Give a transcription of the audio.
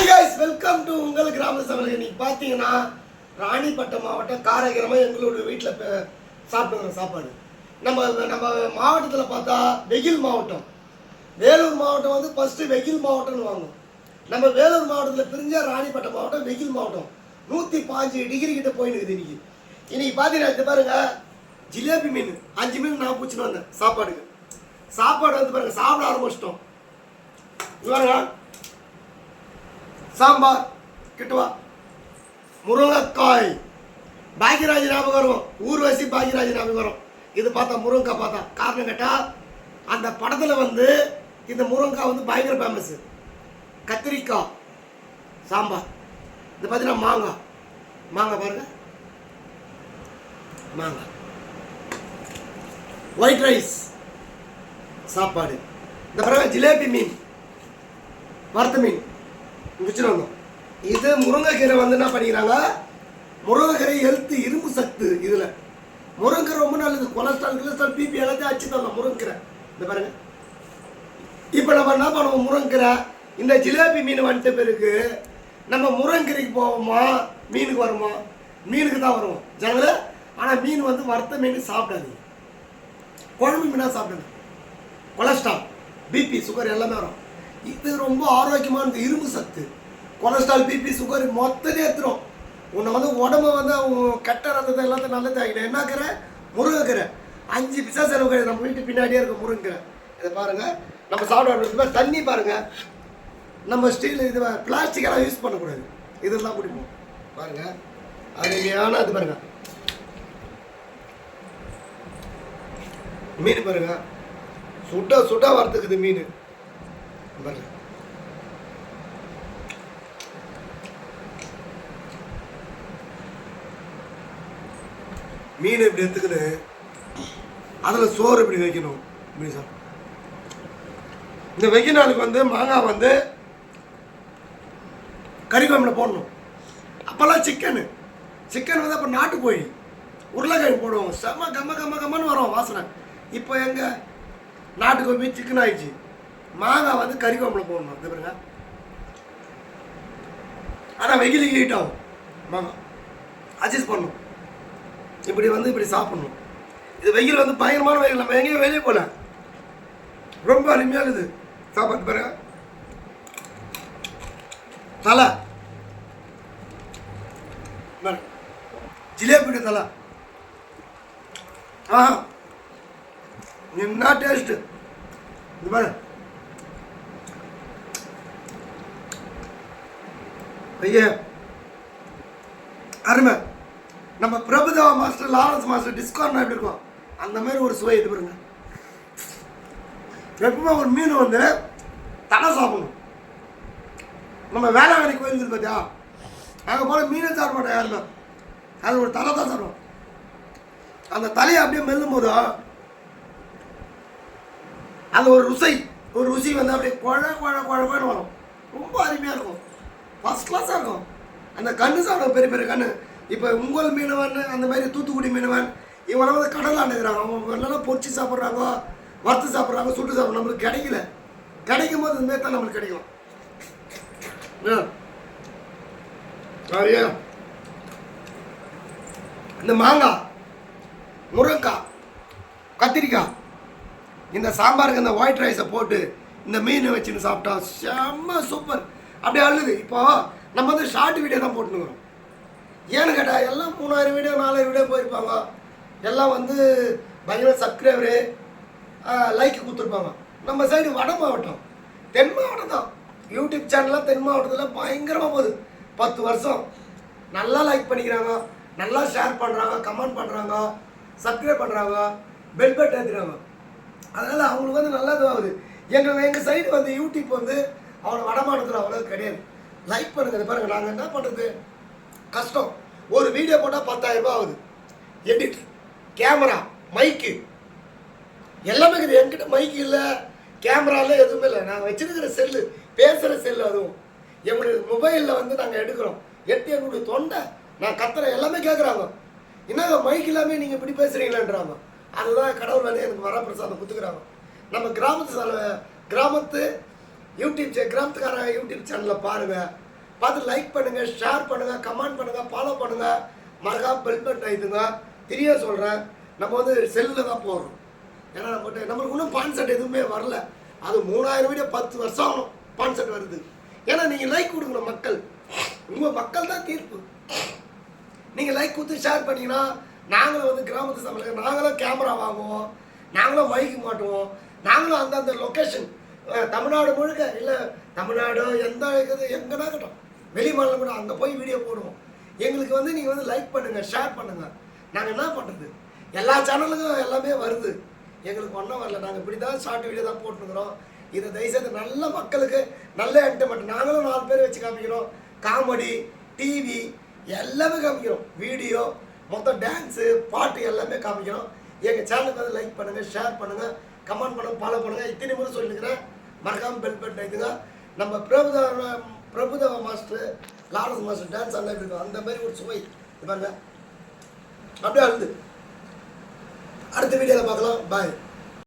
Hi guys, welcome to உங்கள் கிராம சமையல். இன்னைக்கு பார்த்தீங்கன்னா ராணிப்பட்டம் மாவட்டம் காரைக்கிரமாக எங்களோட வீட்டில் சாப்பிட்டுக்கிற சாப்பாடு. நம்ம மாவட்டத்தில் பார்த்தா வெயில் மாவட்டம். வேலூர் மாவட்டம் வந்து ஃபஸ்ட்டு வெயில் மாவட்டம்னு வாங்கும். நம்ம வேலூர் மாவட்டத்தில் பிரிஞ்சா ராணிப்பட்டம் மாவட்டம் வெயில் மாவட்டம். 105 டிகிரி கிட்ட போயின்னு இன்னைக்கு பார்த்தீங்கன்னா இது பாருங்க, ஜிலேபி மீன் 5 மீன் நான் பிடிச்சின்னு வந்தேன் சாப்பாடுக்கு. சாப்பாடு வந்து பாருங்க, சாப்பிட ஆரம்பிச்சிட்டோம். பாருங்க, சாம்பார் கிட்டுவா, முருங்கைக்காய், பாக்யராஜ் ஞாபகம் வரும், ஊர்வசி பாக்யராஜ் ஞாபகம் வரும். இது பார்த்தா முருங்கைக்காய் பார்த்தா காரணம் கேட்டால் அந்த படத்தில் வந்து இந்த முருங்கைக்காய் வந்து பயங்கர ஃபேமஸ். கத்திரிக்காய் சாம்பார். இது பார்த்தீங்கன்னா மாங்காய் பாருங்க, மாங்காய், ஒயிட் ரைஸ் சாப்பாடு. இந்த பிறகு ஜிலேபி மீன், வறுத்த மீன் முடிச்சுட்டு வந்தோம். இது முருங்கைக்கீரை வந்து என்ன பண்ணிக்கிறாங்க, முருங்கைக்கீரை ஹெல்த்து, இரும்பு சத்து. இதில் முருங்கைக்கீரை ரொம்ப நல்லது, கொலஸ்ட்ரால் பிபி எல்லாத்தையும் அச்சு தரலாம் முருங்கைக்கீரை. இந்த பாருங்க, இப்போ நம்ம என்ன பண்ணுவோம், முருங்கைக்கீரை இந்த ஜிலேபி மீன் வந்துட்ட பிறகு நம்ம முருங்கைக்கீரைக்கு போவோமா, மீனுக்கு வருமா? மீனுக்கு தான் வருவோம் ஜனங்கள. ஆனால் மீன் வந்து வறுத்த மீன் சாப்பிடாதீங்க, குழம்பு மீனாக சாப்பிடுங்க. கொலஸ்ட்ரால், பிபி, சுகர் எல்லாமே வரும். இது ரொம்ப ஆரோக்கியமானது, இரும்பு சத்து. கொலஸ்ட்ரால், பிபி, சுகர் மொத்தத்தை ஏற்றுரும். உன்னை வந்து உடம்பு வந்து கெட்ட ரத்தத்தை எல்லாத்தையும் நல்லது ஆகிடும். என்ன கீரை? முருங்கைக்கீரை. 5 பிசா செலவு நம்ம வீட்டு பின்னாடியே இருக்கும் முருங்கைக்கீரை. இதை பாருங்கள், நம்ம சாப்பிட தண்ணி பாருங்கள், நம்ம ஸ்டீல் இது பிளாஸ்டிக்கெல்லாம் யூஸ் பண்ணக்கூடாது, இதெல்லாம் குடிப்போம். பாருங்கள் அருமையான இது பாருங்கள், மீன் பாருங்கள், சுட்டா வரத்துக்குது மீன் பாருங்க. மீன் இப்படி எடுத்துக்கிட்டு அதில் சோறு இப்படி வைக்கணும். இப்படி சார் இந்த வெய்ய நாளுக்கு வந்து மாங்காய் வந்து கறிக்குழம்புல போடணும். அப்போல்லாம் சிக்கன் வந்து அப்போ நாட்டுக்கோழி உருளைக்கிழங்கு போடுவோம், செம்ம கம்மன்னு வரும் வாசனை. இப்போ எங்கள் நாட்டுக்கோழி சிக்கன் ஆயிடுச்சு. மாங்காய் வந்து கறிக்குழம்புல போடணும். இது பாருங்க, ஆனால் வெயிலுக்கு ஹீட் ஆகும். மாங்காய் அட்ஜஸ்ட் பண்ணணும். இப்படி சாப்பிடணும். இது வெயில் வந்து பயங்கரமான வெயில், நம்ம எங்கேயும் வெளியே போகல, ரொம்ப அருமையாக இருக்குது சாப்பாடு. பாருங்க, தலை ஜிலேபி தலை, என்ன டேஸ்ட்டு. இது பாரு ஐயா, அருமை. நம்ம Prabhudeva master, Lawrence master discount எப்படி இருக்கும் அந்த மாதிரி ஒரு சுவை. இது பாருங்க, எப்பவுமே ஒரு மீன் வந்து தலை சாப்பிடணும். நம்ம வேளாங்கண்ணி கோயில் இருக்குது பார்த்தியா, அங்கே போல மீனை சாப்பிட மாட்டோம் யாருமே, அது ஒரு தலை தான் சாப்பிடும். அந்த தலையை அப்படியே மெல்லும் போது அது ஒரு ருசி வந்து அப்படியே குழன்னு வரும். ரொம்ப அருமையாக இருக்கும், ஃபஸ்ட் கிளாஸாக இருக்கும். அந்த கண்ணு சாப்பிடும், பெரிய கண்ணு. இப்போ உங்கள் மீனவன், அந்த மாதிரி தூத்துக்குடி மீனவன், இவங்களாம் வந்து கடலில் அணுகிறாங்க. அவங்க எல்லாம் பொரிச்சு சாப்பிட்றாங்க, வறுத்து சாப்பிட்றாங்க, சுட்டு சாப்பிட்றாங்க. நம்மளுக்கு கிடைக்கும் போது இந்த மாதிரி தான் நம்மளுக்கு கிடைக்கும். இந்த மாங்காய், முருங்கைக்காய், கத்திரிக்காய், இந்த சாம்பாருக்கு இந்த ஒயிட் ரைஸை போட்டு இந்த மீனை வச்சுன்னு சாப்பிட்டா செம்ம சூப்பர். அப்படியே அழுது. இப்போ நம்ம வந்து ஷார்ட் வீடியோ தான் போட்டுருக்கிறோம். ஏன்னு கேட்டால் எல்லாம் 3000 வீடியோ 4000 வீடியோ போயிருப்பாங்க. எல்லாம் வந்து பயங்கர சப்ஸ்கிரைபரு, லைக் கொடுத்துருப்பாங்க. நம்ம சைடு வட மாவட்டம், தென் மாவட்டம் தான். யூடியூப் சேனல்லாம் தென் மாவட்டத்தில் பயங்கரமாக போகுது. 10 வருஷம் நல்லா லைக் பண்ணிக்கிறாங்க, நல்லா ஷேர் பண்ணுறாங்க, கமெண்ட் பண்ணுறாங்க, சப்ஸ்கிரைப் பண்ணுறாங்க, பெல் பட்டன் ஏற்றுறாங்க. அதனால் அவங்களுக்கு வந்து நல்லா இதுவாகுது. எங்கள் சைடு வந்து யூடியூப் வந்து அவ்வளோ வடமாட்டத்தில் அவ்வளோ கிடையாது. லைக் பண்ணுங்க. பாருங்கள், நாங்கள் என்ன பண்ணுறது கஷ்டம். ஒரு வீடியோ போட்டால் 10,000 ரூபா ஆகுது. எடிட், கேமரா, மைக்கு எல்லாமே இருக்குது. என்கிட்ட மைக்கு இல்லை, கேமராவில் எதுவுமே இல்லை. நாங்கள் வச்சுருக்கிற செல்லு, பேசுகிற செல்லு, அதுவும் எங்களுடைய மொபைலில் வந்து நாங்கள் எடுக்கிறோம். எங்களுடைய தொண்டை நான் கத்துறேன், எல்லாமே கேட்குறாங்க. என்னங்க மைக் இல்லாமல் நீங்கள் இப்படி பேசுகிறீங்களான்றாங்க. அதுதான் கடவுள் வந்து எனக்கு வரப்பிரசாதம் கொடுத்துக்கிறாங்க. நம்ம கிராமத்து யூடியூப் கிராமத்துக்கார யூடியூப் சேனலில் பாருங்கள். பார்த்து லைக் பண்ணுங்கள், ஷேர் பண்ணுங்கள், கமெண்ட் பண்ணுங்கள், ஃபாலோ பண்ணுங்கள், மறக்காம பெல் பட்டன் ஆயிடுங்க. தெரிய சொல்கிறேன், நம்ம வந்து செல்லில் தான் போடுறோம். ஏன்னா நம்மளுக்கு இன்னும் பான்செட் எதுவுமே வரல. அது 3000 வீடியோ 10 வருஷம் ஆகணும் பான்செட் வருது. ஏன்னா நீங்கள் லைக் கொடுக்கணும். மக்கள், உங்கள் மக்கள் தான் தீர்ப்பு. நீங்கள் லைக் கொடுத்து ஷேர் பண்ணிங்கன்னா நாங்களும் வந்து கிராமத்து சமையல், நாங்களும் கேமரா வாங்குவோம், நாங்களும் மைக்கு மாட்டுவோம், நாங்களும் அந்தந்த லொக்கேஷன் தமிழ்நாடு முழுக்க, இல்லை தமிழ்நாடு எந்த இருக்குது எங்கன்னா இருக்கட்டும், வெளி மாநிலம் கூட அங்கே போய் வீடியோ போடுவோம். எங்களுக்கு வந்து நீங்கள் வந்து லைக் பண்ணுங்கள், ஷேர் பண்ணுங்கள். நாங்கள் என்ன பண்ணுறது, எல்லா சேனலுக்கும் எல்லாமே வருது, எங்களுக்கு ஒன்றும் வரல. நாங்கள் இப்படி தான் ஷார்ட் வீடியோ தான் போட்டுருக்குறோம். இதை தயவுசெய்து நல்ல மக்களுக்கு நல்ல என்டர்டைன்மெண்ட், நாங்களும் 4 பேர் வச்சு காமிக்கிறோம். காமெடி, டிவி எல்லாமே காமிக்கிறோம். வீடியோ மொத்தம் டான்ஸு, பாட்டு எல்லாமே காமிக்கிறோம். எங்கள் சேனலுக்கு வந்து லைக் பண்ணுங்கள், ஷேர் பண்ணுங்கள், கமெண்ட் பண்ணுங்கள், ஃபாலோ பண்ணுங்கள். இத்தனை முறை சொல்லிக்கிறேன், மறக்காமல் பெல் பட்டன் ஆயிடுங்க. நம்ம Prabhudeva master, Lawrence master dance அந்த இருக்கும், அந்த மாதிரி ஒரு சுவை பாருங்க. அப்படியே அழுது அடுத்த வீடியோவில் பார்க்கலாம். பாய்.